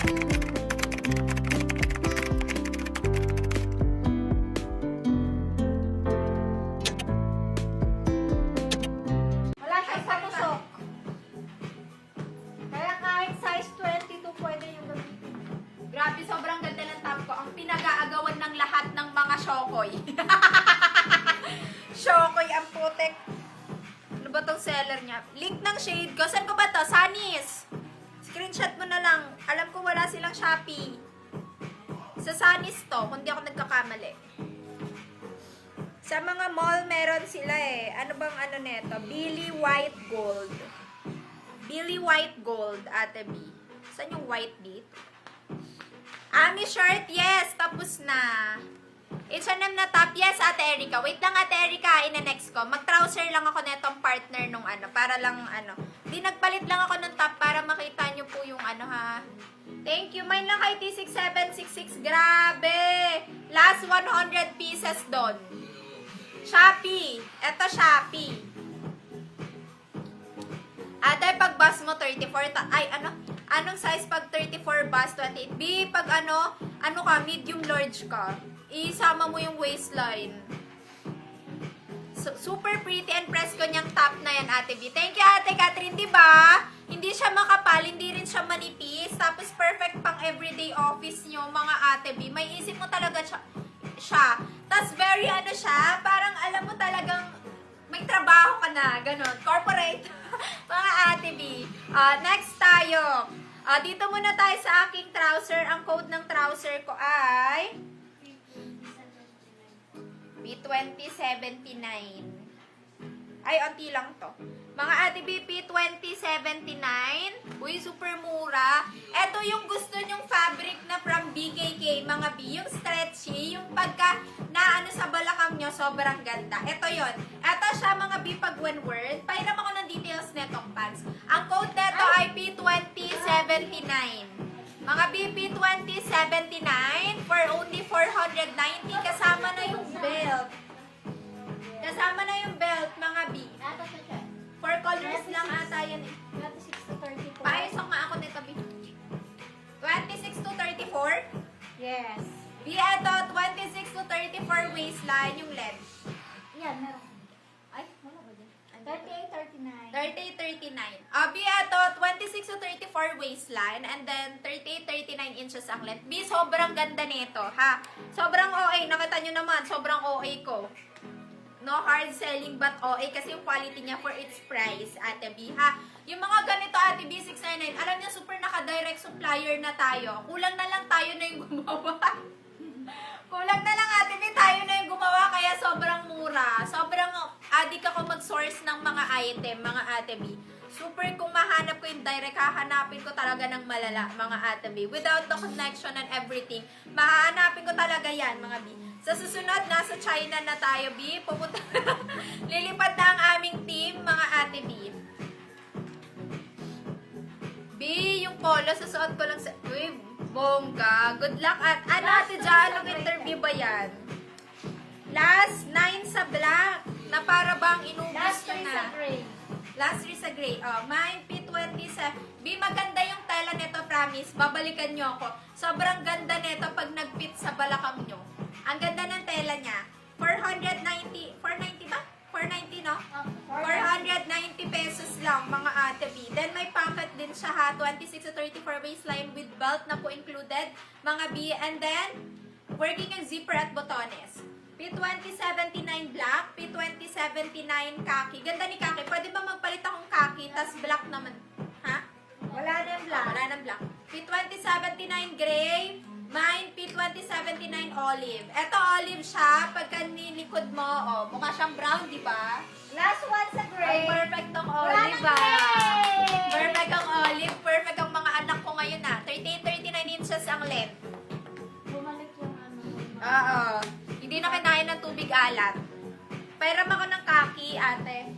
Wala siyang patusok. Kaya kahit size 22 pwede yung gamitin. Grabe, sobrang ganda ng top ko. Ang pinag-aagawan ng lahat ng mga shokoy. Shokoy ang putek. Ano ba tong seller niya? Link ng shade ko. Saan ko ba to? Sunnies. Screenshot mo na lang. Alam ko wala silang Shopee. Sa Sunnies to, kung di ako nagkakamali. Sa mga mall, meron sila eh. Ano bang ano neto? Billy White Gold. Billy White Gold, Ate B. Saan yung white dito? Ami shirt, yes. Tapos na. H&M na top, yes, Ate Erika. Wait lang, Ate Erika, ina-next ko. Mag-trouser lang ako netong partner nung ano. Para lang, ano. Di nagpalit lang ako ng top para makita nyo po yung ano, ha. Thank you. Mine lang kay T6766. Grabe. Last 100 pieces doon. Shopee. Eto, Shopee. Ate, pag bust mo 34, ay, ano? Anong size pag 34 bust 28? B, pag ano ka, medium large ka, isama mo yung waistline. So, super pretty and presko niyang top na yan, Ate B. Thank you, Ate Catherine, diba? Hindi siya makapal, hindi rin siya manipis. Tapos, perfect pang everyday office nyo, mga Ate B. May isip mo talaga siya. Tapos, very ano siya, parang alam mo talagang may trabaho ka na, ganun. Corporate. Mga Ate B. Next tayo. Dito muna tayo sa aking trouser. Ang code ng trouser ko ay P2079. Ay, onti lang to. Mga Ate B, P2079. Uy, super mura. Ito yung gusto nyong fabric na from BKK, mga B. Yung stretchy, yung pagka na ano sa balakang nyo, sobrang ganda. Ito yon. Ito siya, mga B, pag one word. Pahiram ako ng details netong pants. Ang code neto ay P2079. Mga B, P2079 for only 490. Kasama na yung belt. Kasama na yung belt, mga B. 4 colors lang ata yan eh. 26 to 34. Paisok nga ako nito, B. 26 to 34? Yes. B, eto, 26 to 34 waistline yung length. Yan, meron. Ay, wala ba dyan? 38, 39. 38, 39. B, eto, 26 to 34 waistline and then 38, 39 inches ang length. B, sobrang ganda nito, ha? Sobrang OA. Nakita nyo naman, sobrang OA ko. No hard selling but OA kasi yung quality niya for its price, Ate B, ha? Yung mga ganito, Ate B, 699, alam niyo, super naka-direct supplier na tayo. Kulang na lang tayo na yung gumawa. Kulang na lang, Ate B, tayo na yung gumawa, kaya sobrang mura. Sobrang adik ako mag-source ng mga item, mga Ate B. Super, kung mahanap ko yung direct, hahanapin ko talaga ng malala, mga Ate B. Without the connection and everything, mahanapin ko talaga yan, mga B. Sa susunod, nasa China na tayo, B. Pupunta lilipad na ang aming team, mga Ate B. B, yung polo, susuot ko lang sa... Uy, bongga. Good luck at... Ano, Ate Ja, anong interview ba yan? Last 9 sa black. Na para bang inubos Last nyo 3 na. sa gray. Last 3 sa gray. Oh, mine P27. B, maganda yung tela nito, promise. Babalikan nyo ako. Sobrang ganda nito pag nag-fit sa balakang nyo. Ang ganda ng tela niya. 490. 490 ba? 490, no? 490 pesos lang, mga Ate B. Then, may pocket din siya, ha? 26 to 34 waistline with belt na po included, mga B. And then, working ang zipper at botones. P2079 black, P2079 khaki. Ganda ni khaki. Pwede ba magpalit akong khaki, tas black naman? Ha? Wala na yung black. Wala nang black. P2079 gray. Mine, P2079 olive. Ito olive siya. Pagka nilikod mo, oh, mukha siyang brown, di ba? Last one sa Ay, gray. perfect tong Wala olive, nang gray! Perfect ang olive. Perfect ang mga anak ko ngayon, 38, 39 inches ang length. Bumalik yung ano. Oo. Hindi na kinain ng tubig alat. Pairam ako ng kaki, ate.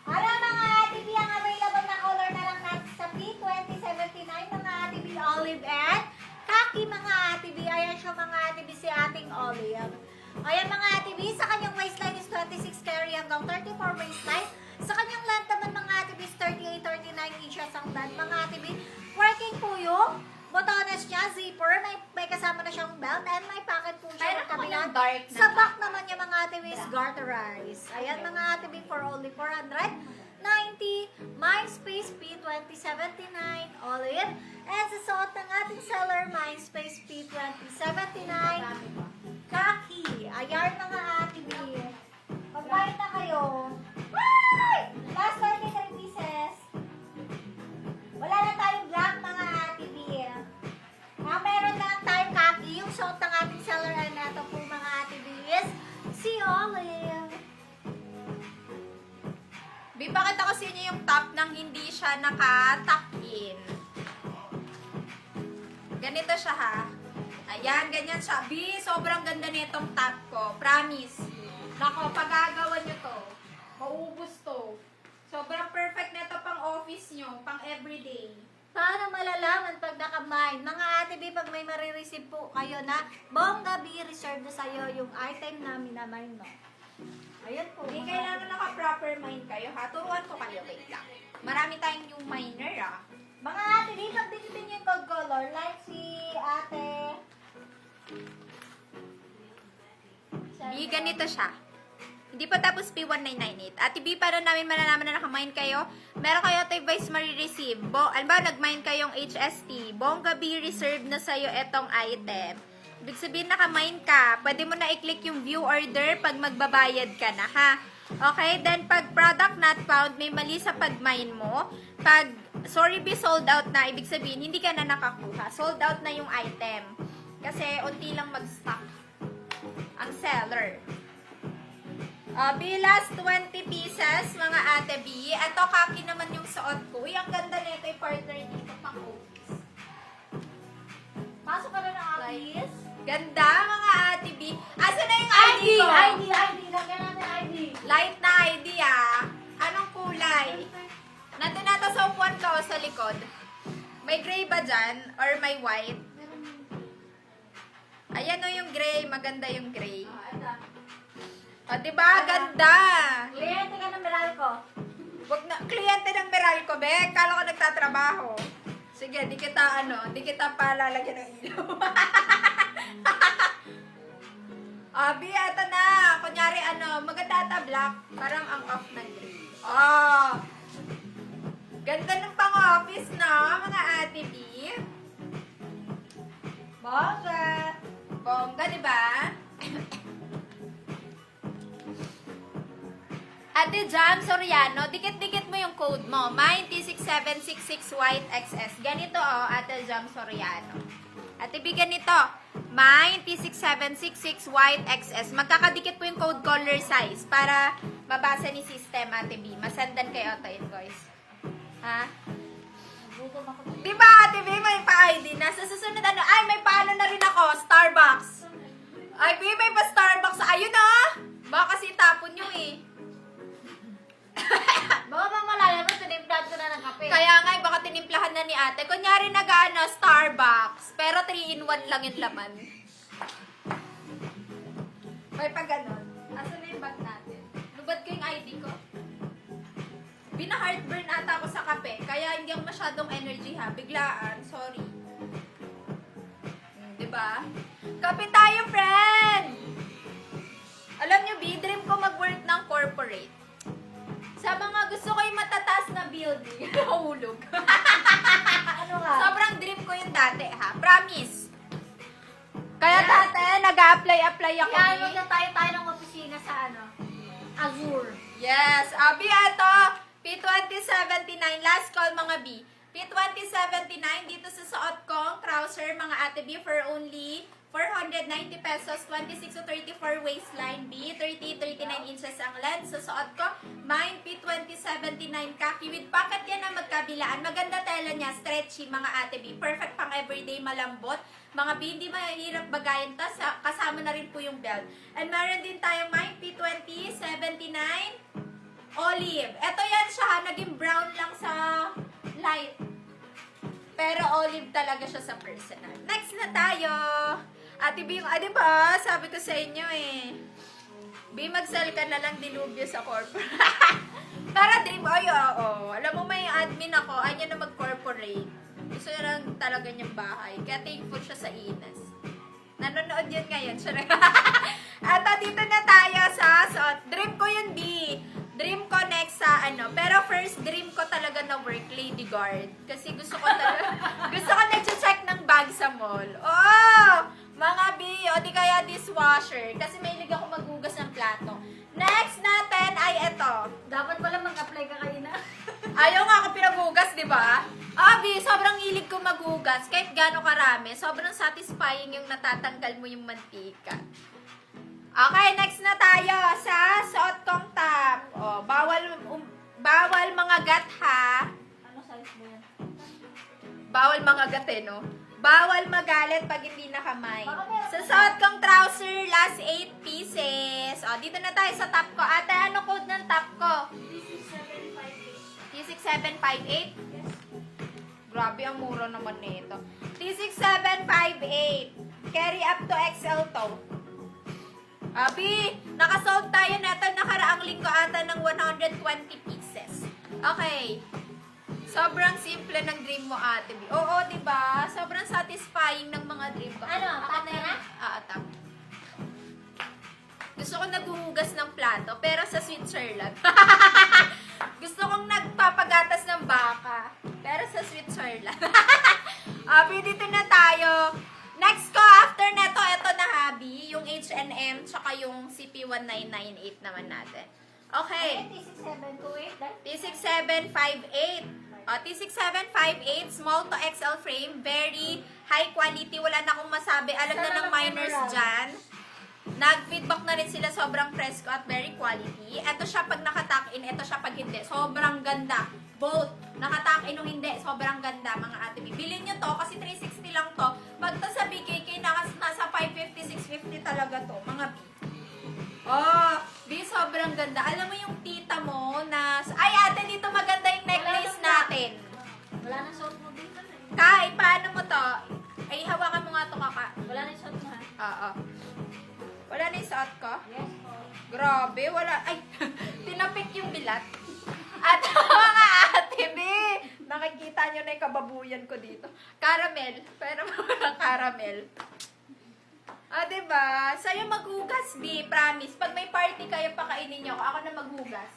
Ano mga Ate B, ang available na color na lang natin sa P2079, mga Ate B olive and khaki, mga Ate B. Ayan siya, mga Ate B, si ating olive. Ayan, mga Ate B, sa kanyang waistline is 26 carry hanggang 34 waistline. Sa kanyang length naman, mga Ate B, is 38, 39 inches ang length, mga Ate B. Working po yung botones zipper, may kasama na siyang belt, and may pocket po siya Meron ng ako kabilang. ng dark na Sa back naman niya mga ate is garterized. Ayan mga ate for only 490. Mindspace P2079 all-in. And sa suot ng ating seller, Mindspace P2079 Kaki. Ayan mga ate B. Pag-buy na kayo. Ay! Last 23 pieces. Wala na tayong black mga ate B. Meron lang tayong kaki. Yung suot ng ating seller ay nato po mga ate B is si Olive. Bipakita ko sa inyo yung top nang hindi siya naka-tuck-in. Ganito siya ha. Ayan, ganyan siya. Sobrang ganda nitong top ko. Promise. Nako, pag-agawan nyo to, maubos to. Sobrang perfect nito pang office nyo, pang everyday. Paano malalaman pag naka-mine? Mga ate B, pag may marireceive po kayo na bongga B, reserve na sa'yo yung item na minamine mo. Ayun po. Hindi mga kailangan ate B. naka-proper mind kayo ha. Turuan ko kayo, wait lang. Marami tayong new miner ah. Mga ate B, pag dikitin yung code color, like si ate... B, ganito siya. Hindi pa tapos P1998. Ate B, para namin malalaman na nakamine kayo, meron kayo tayo Vice marireceive. Alam ba, nag-mine kayong HST. Bongga B, reserve na sa'yo etong item. Ibig sabihin, nakamine ka. Pwede mo na i-click yung view order pag magbabayad ka na, ha? Okay, then pag product not found, may mali sa pag-mine mo. Pag, sorry B, sold out na, ibig sabihin, hindi ka na nakakuha. Sold out na yung item. Kasi, unti lang mag-stock ang seller. B, last 20 pieces, mga ate B. Ito, kaki naman yung suot ko. Uy, ang ganda nito, yung partner dito, pang office. Pasok ka na ng office. Ganda, mga ate B. Asa na yung ID ko? ID. Lagyan natin ID. Light na ID, ah. Anong kulay? Nandun nata sa upuan ko sa likod. May gray ba dyan? Or may white? Ayan o yung gray. Maganda yung gray. O, diba? Ganda. Kliyente ka ng Meralco. Wag na, kliyente ng Meralco, be. Kala ko nagtatrabaho. Sige, di kita palalagyan ng ilaw. Abi, eto na. Kunyari, maganda black. Parang ang off ng gray. Ganda ng pang-office, no? Mga ate B. Bongga. Bongga, di ba? Ate Jam Soriano, dikit-dikit mo yung code mo. Mine T6766 White XS. Ganito Ate Jam Soriano. Ate B, ganito. Mine T6766 White XS. Magkakadikit po yung code color size para mabasa ni system, Ate B. Masendan kayo ito yun, guys. Ha? Gutom ako. Diba, Ate B, may pa-ID na. Sa susunod, ay, may paano na rin ako. Starbucks. Ay, B, may pa Starbucks. Ayun na. Baka kasi tapon nyo eh. Baka mamalala mo, tinimplan ko na ng kape. Kaya nga, baka tinimplahan na ni ate. Kunyari Starbucks. Pero 3-in-1 lang yung laman. May pa ganon. Asan na yung bag natin? Lubad ko yung ID ko. Bina-heartburn ata ako sa kape. Kaya hindi ako masyadong energy ha. Biglaan. Sorry. Diba? Kape tayo, friend! Alam nyo, dream ko mag-work ng corporate. Sa mga gusto ko yung matataas na building. Nahulog. Ano nga? Sobrang dream ko yung dati, ha? Promise. Kaya dati, nag-a-apply ako. Kaya huwag na tayo ng opisina sa Azure. Yes. Abi, ito. P2079. Last call, mga B. P2079. Dito sa suot kong trouser, mga ate B, for only 490 pesos, 26 to 34 waistline B, 30-39 inches ang length. So, suot ko, mine P2079 khaki with pocket yan na magkabilaan. Maganda tela niya, stretchy, mga ate B. Perfect pang everyday, malambot. Mga B, hindi mahirap bagayan ta. Kasama na rin po yung belt. And meron din tayong mine P2079 olive. Ito yan siya, naging brown lang sa light. Pero olive talaga siya sa personal. Next na tayo. Ate B, diba? Sabi ko sa inyo eh. B, mag-sell ka na lang dilubyo sa corporate. Para dream, oo. Alam mo, may admin ako. Anya na mag-corporate. Gusto niya lang talaga niyang bahay. Kaya thankful siya sa Inas. Nanonood yun ngayon. Siya At dito na tayo sa suot. Dream ko yun, B. Dream ko next sa ano. Pero first dream ko talaga na work, lady guard. Kasi gusto ko talaga, gusto ko nag-check ng bag sa mall. Oh! Mga B, o di kaya dishwasher. Kasi mahilig ako maghugas ng plato. Next natin ay ito. Dapat pala mag-apply ka kayo na. Ayaw nga ako pinaghugas, di ba? Abi, sobrang hilig ko maghugas. Kahit gaano karami, sobrang satisfying yung natatanggal mo yung mantika. Okay, next na tayo sa suot kong top. Oh, bawal mga gat, ha? Ano size mo yan? Bawal mga gat, eh, no? Bawal magalit pag hindi nakamay. Baka meron Sa ka suot kong trouser, last 8 pieces. Oh, dito na tayo sa top ko. Ate, ano code ng top ko? T6758. Yes. Grabe, ang mura naman nito. T6758. Carry up to XL to. Abi, nakasold tayo neto nakaraang linggo ata ng 120 pieces. Okay. Sobrang simple ng dream mo, Ate B. Oo, di ba? Sobrang satisfying ng mga dream ko. Ano, tama na? Tap. Gusto ko naghuhugas ng plato, pero sa Switzerland. Gusto kong nagpapagatas ng baka, pero sa Switzerland. Abi, dito na tayo. Next ko, after neto, ito na, Habi. Yung H&M, tsaka yung CP1998 naman natin. Okay. T6728, dahil T6758. T6758, small to XL frame, very high quality. Wala na akong masabi. Alam na ng minors dyan. Nag-feedback na rin sila, sobrang fresco at very quality. Ito siya pag nakatuck-in, ito siya pag hindi. Sobrang ganda. Both. Nakatuck-in o hindi, sobrang ganda mga ate. Bilhin nyo to kasi 360 lang to. Pag to sa BKK, nasa 550, 650 talaga to. Mga B. Oh, B, sobrang ganda. Alam mo yung tita mo na... Ay, ate, dito maganda yung necklace natin. wala nang suot mo dito na eh. Kai, paano mo to? Ay, hawakan mo nga to, kaka. Wala nang suot mo ha? Oo. Wala na yung suot ko? Yes po. Grabe, wala. Ay, tinapik yung bilat. At mga ate, B, nakikita nyo na yung kababuyan ko dito. Caramel. Pero mga caramel. Diba? Sa'yo maghugas, B. Promise. Pag may party kayo, pakainin nyo ako. Ako na maghugas.